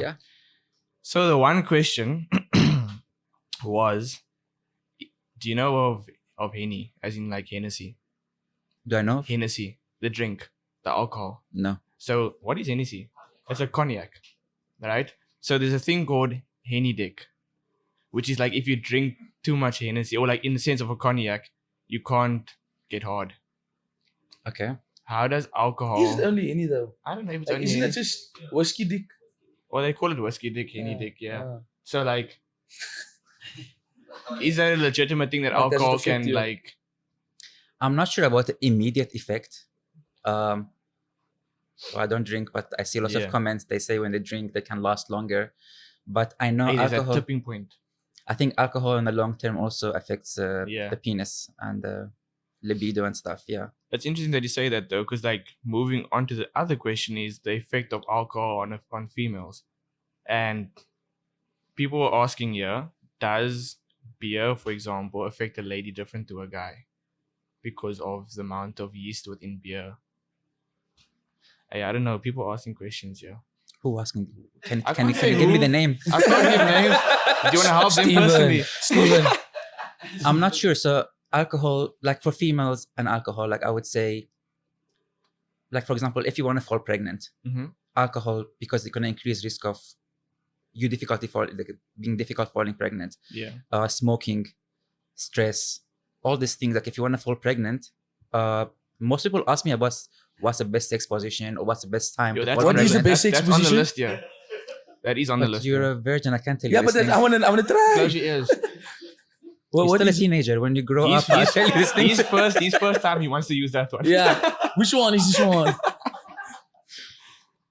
Yeah. So the one question was, do you know of Henny, as in like Hennessy? Do I know? Hennessy, the drink, the alcohol. No. So what is Hennessy? It's a cognac, right? So there's a thing called Henny Dick, which is like if you drink too much Hennessy, or like in the sense of a cognac, you can't get hard. Okay. How does alcohol? Is it only any though? I don't know if it's Like, only isn't Henny. it just whiskey dick? Well, they call it whiskey dick, Henny Dick, yeah. Ah. So like, is that a legitimate thing that Like, does it alcohol affect can you? like? I'm not sure about the immediate effect. Well, I don't drink, but I see lots Yeah. of comments. They say when they drink, they can last longer. But I know Hey, there's that alcohol. tipping point. I think alcohol in the long term also affects Yeah. the penis and libido and stuff. Yeah. It's interesting that you say that though, because like moving on to the other question is the effect of alcohol on females, and people were asking here, does beer, for example, affect a lady different to a guy because of the amount of yeast within beer? Hey, I don't know. People are asking questions here. Who asking? Can I can you can't say give me who. the name? I can't give names. Do you want to help them personally? Steven. I'm not sure. So alcohol, like for females and alcohol, like I would say, like for example, if you want to fall pregnant, Mm-hmm. alcohol, because it's going to increase risk of you being difficult falling pregnant. Yeah. Smoking, stress, all these things. Like if you want to fall pregnant, most people ask me about what's the best sex position or what's the best time. Yo, to that's fall What on is the pregnant. best sex That's on the position? list, yeah. That is on the But list. you're yeah. a virgin. I can't tell you. Yeah, these but then things. I wanna try. Close your ears. Well, You're what still a is? teenager. When you grow up, I'll tell you these things. His first time he wants to use that one. Yeah. Which one is this one?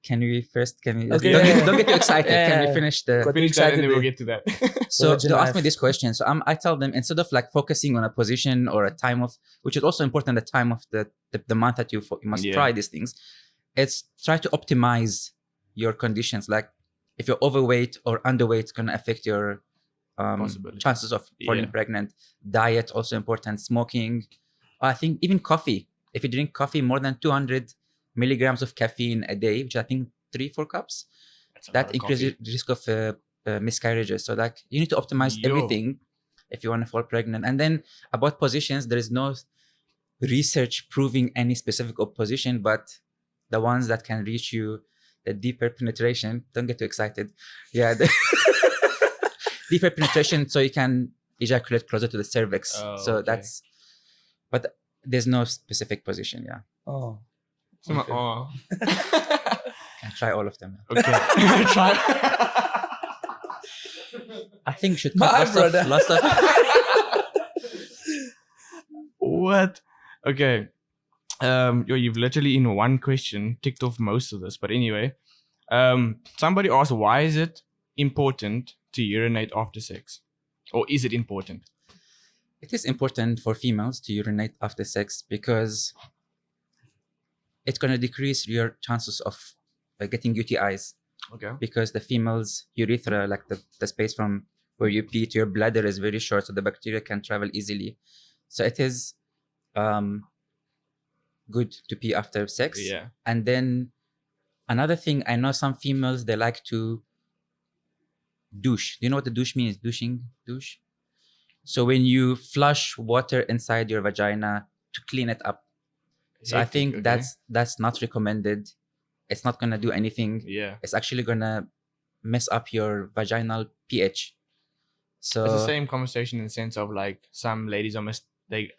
Can we Okay, don't, yeah, don't get too excited. Can yeah. we finish the Got Finish that and then we'll excited get to that. so Virgin they ask me life. this question, so I tell them, instead of like focusing on a position or a time of, which is also important, the time of the month that you must Yeah. try these things, it's try to optimize your conditions. Like if you're overweight or underweight, it's going to affect your Possibility. chances of falling Yeah. pregnant. Diet also important. Smoking, I think even coffee. If you drink coffee, more than 200 milligrams of caffeine a day, which I think 3-4 cups, That's a lot that of increases coffee. the risk of miscarriages. So like you need to optimize Yo. everything if you want to fall pregnant. And then about positions, there is no research proving any specific position, but the ones that can reach you the deeper penetration. Don't get too excited. Yeah, deeper penetration, so you can ejaculate closer to the cervix. Oh, So okay. but there's no specific position. Yeah, Oh. So my- Okay. oh. can try all of them. Okay. Try. I think you should My cut brother. lots of What? Okay. You've literally in one question ticked off most of this, but anyway, somebody asked, why is it important to urinate after sex, or is it important? It is important for females to urinate after sex because it's going to decrease your chances of getting UTIs, Okay. because the female's urethra, like the space from where you pee to your bladder, is very short, so the bacteria can travel easily. So it is good to pee after sex. Yeah. And then another thing, I know some females, they like to douche. Do you know what the douche means? Douche. So when you flush water inside your vagina to clean it up. So I Hectic, think okay. that's not recommended. It's not gonna do anything. Yeah. It's actually gonna mess up your vaginal pH. So It's the same conversation in the sense of like some ladies are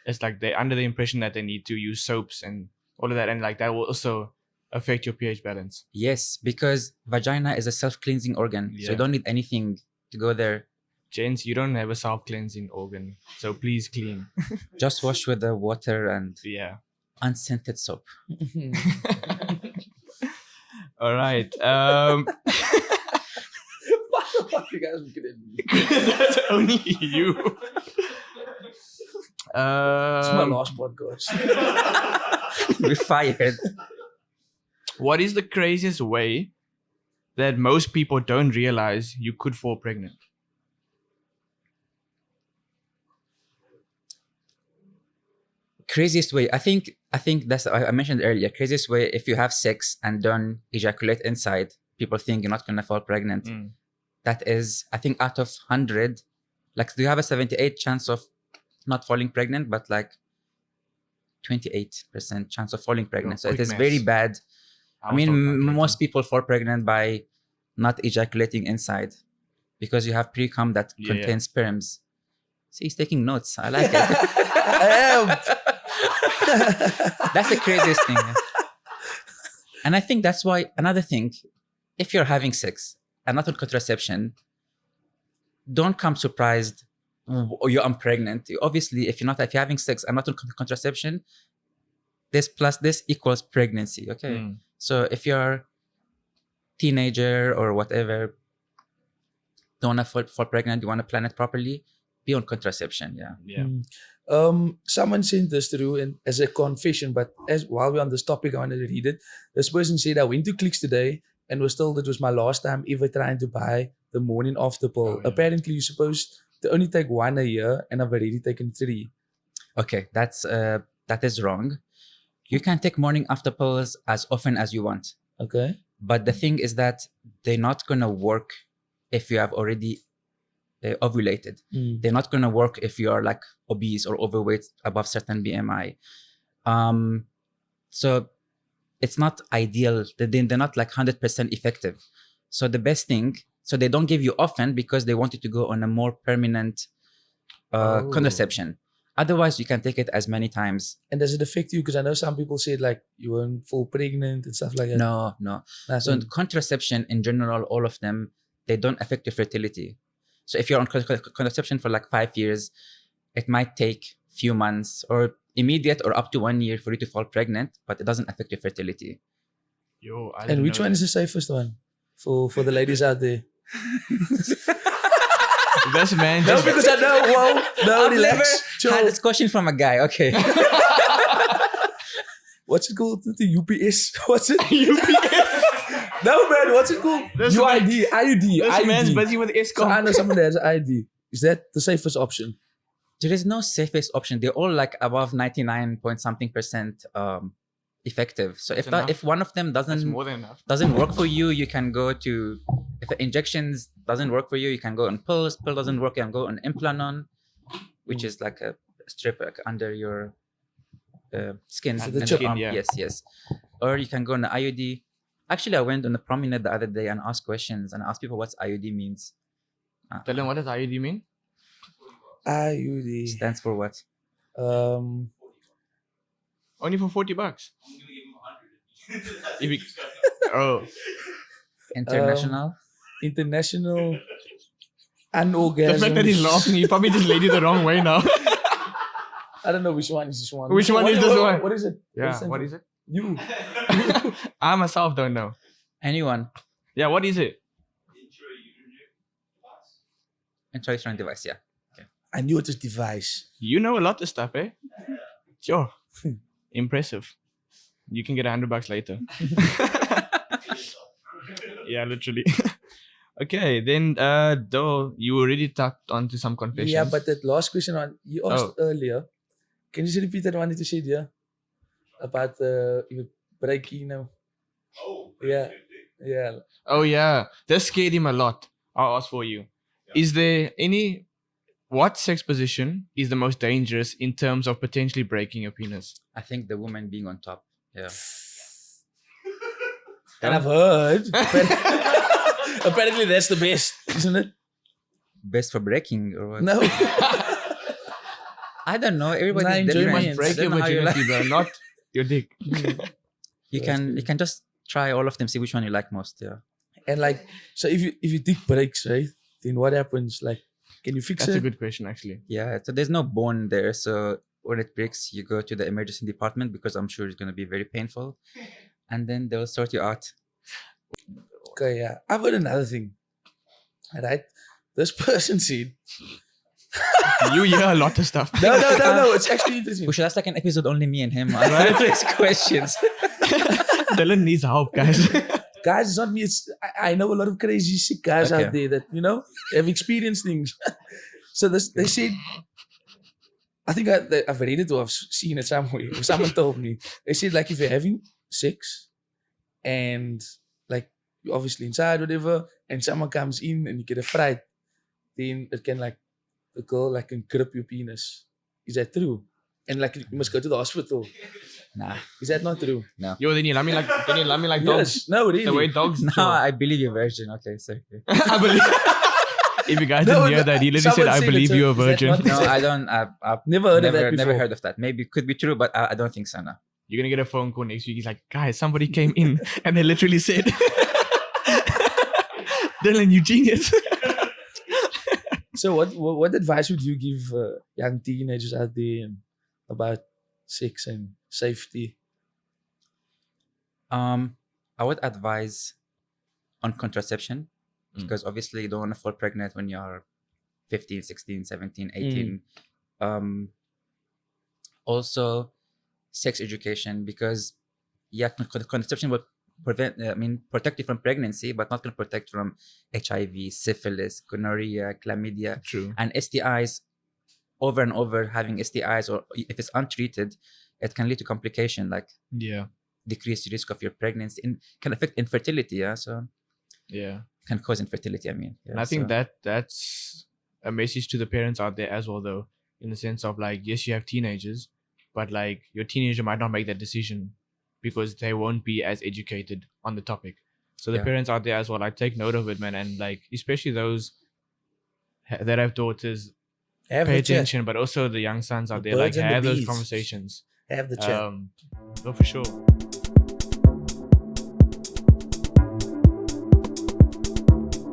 it's like they're under the impression that they need to use soaps and all of that, and like that will also affect your pH balance. yes, because vagina is a self-cleansing organ, so Yeah. you don't need anything to go there. Gents, you don't have a self-cleansing organ, so please clean. Just wash with the water and Yeah. unscented soap. All right. Why the fuck you guys looking at me? That's only you. It's my last podcast. We're fired. What is the craziest way that most people don't realize you could fall pregnant? Craziest way, I think that's I mentioned earlier. Craziest way, if you have sex and don't ejaculate inside, people think you're not going to fall pregnant. Mm. That is, I think out of 100, like you have a 78 chance of not falling pregnant, but like 28% chance of falling pregnant. So it quick is maths. very bad. I mean, was not calculating. most people fall pregnant by not ejaculating inside because you have pre-cum that Yeah, contains sperms. See, he's taking notes. I like it. I That's the craziest thing. And I think that's why, another thing, if you're having sex and not on contraception, don't come surprised, I'm pregnant. Obviously, if you're having sex and not on contraception, this plus this equals pregnancy, okay? Mm. So if you're teenager or whatever, don't want to fall pregnant, you want to plan it properly, be on contraception, yeah. Yeah. Someone sent this through and as a confession, but as while we're on this topic, I wanted to read it. This person said, I went to Clicks today and was told it was my last time ever trying to buy the morning after pill. Oh, yeah. Apparently, you're supposed to only take one a year, and I've already taken 3. Okay, that is wrong. You can take morning after pills as often as you want. Okay. But the thing is that they're not going to work if you have already ovulated. They're not going to work if you are like obese or overweight above certain BMI. So it's not ideal. They're not like 100% effective. So the best thing, so they don't give you often because they want you to go on a more permanent contraception. Otherwise, you can take it as many times. And does it affect you? Because I know some people said like you won't fall pregnant and stuff like that. No. So Nothing. contraception in general, all of them, they don't affect your fertility. So if you're on contraception for like 5 years, it might take few months or immediate or up to 1 year for you to fall pregnant, but it doesn't affect your fertility. Yo, I And didn't which know one that. is the safest one for the ladies out there? This man No, just because I know. Well, no, I've relax. never Chill. had this question from a guy. Okay. What's it called? The UPS. What's it? UPS. No, man. What's it called? This UID. IUD. This man's IUD. busy with So ISCOM. I know someone that has ID. Is that the safest option? There is no safest option. They're all like above 99 point something percent effective. So That's enough. if one of them That's doesn't more than enough. work for you, you can go to, if the injections doesn't work for you, you can go on pills. Pill doesn't work, you can go on Implanon, which is like a strip like under your skin. Under the in chip. arm. Yeah. Yes. Or you can go on the IUD. Actually, I went on a promenade the other day and asked questions and asked people what IUD means. Tell him, what does IUD mean? IUD. Stands for what? Only for $40. If you, oh, International. International the Unorgasm. fact that he's laughing, he probably just laid it the wrong way now. I don't know which one is this one. Which one is this one? What is it? Yeah, what is it? You. I myself don't know. Anyone. Yeah, what is it? Intrauterine device, yeah. I knew it was device. You know a lot of stuff, eh? Sure. Impressive. You can get $100 later. Yeah, literally. Okay, then though you already tapped onto some confessions. Yeah, but that last question on you asked Oh. earlier. Can you just repeat that one that you said, yeah? About you breaking now. Oh. Yeah. Yeah. Oh yeah, that scared him a lot. I'll ask for you. Is there any? What sex position is the most dangerous in terms of potentially breaking your penis? I think the woman being on top. Yeah. And I've heard. Apparently that's the best, isn't it? Best for breaking or what? No. I don't know. Everybody's Nah, enjoy different. my You must break I your don't know how you virginity, bro, not your dick. You can just try all of them, see which one you like most. Yeah. And like, so if your dick breaks, right? Then what happens? Like, can you fix That's it? a good question, actually. Yeah. So there's no bone there. So when it breaks, you go to the emergency department because I'm sure it's going to be very painful. And then they'll sort you out. Okay, yeah. I've heard another thing. Alright? This person said, You hear a lot of stuff. no. It's actually interesting. We should ask like an episode only me and him answer these questions. Dylan needs help, guys. Guys, it's not me. It's I know a lot of crazy sick guys Okay. out there that have experienced things. So they said, I think I've read it or I've seen it somewhere. Or someone told me. They said like if you're having sex and like you're obviously inside, whatever, and someone comes in and you get a fright, then it can like the girl like can grip your penis. Is that true? And like you must go to the hospital. Nah. Is that not true? Yo, then you love me like dogs. Yes. No, really. The way dogs. No, chill. I believe you're virgin. Okay, sorry. I believe. If you guys No, didn't hear no, that, he literally said, someone "I said believe it's a- you're a is that virgin." not- No, I don't. I've Never heard of that before. Never heard of that. Maybe it could be true, but I don't think so. No. You're gonna get a phone call next week. He's like, "Guys, somebody came in and they literally said, Dylan, you genius." So what advice would you give young teenagers out there about sex and safety? I would advise on contraception because obviously you don't want to fall pregnant when you're 15, 16, 17, 18. Also, sex education because contraception will protect you from pregnancy, but not going to protect from HIV, syphilis, gonorrhea, chlamydia, True. and STIs. Over and over, having STIs, or if it's untreated, it can lead to complication like Yeah. decreased risk of your pregnancy and can affect infertility. Yeah, so Yeah. can cause infertility. I mean, yeah, And I think so- that's a message to the parents out there as well, though, in the sense of like, yes, you have teenagers, but like your teenager might not make that decision because they won't be as educated on the topic. So the Yeah. parents out there as well, like take note of it, man, and like especially those that have daughters, Have pay the chat. attention, but also the young sons out The there, like birds and the have those bees. conversations. Have the chat. No, for sure.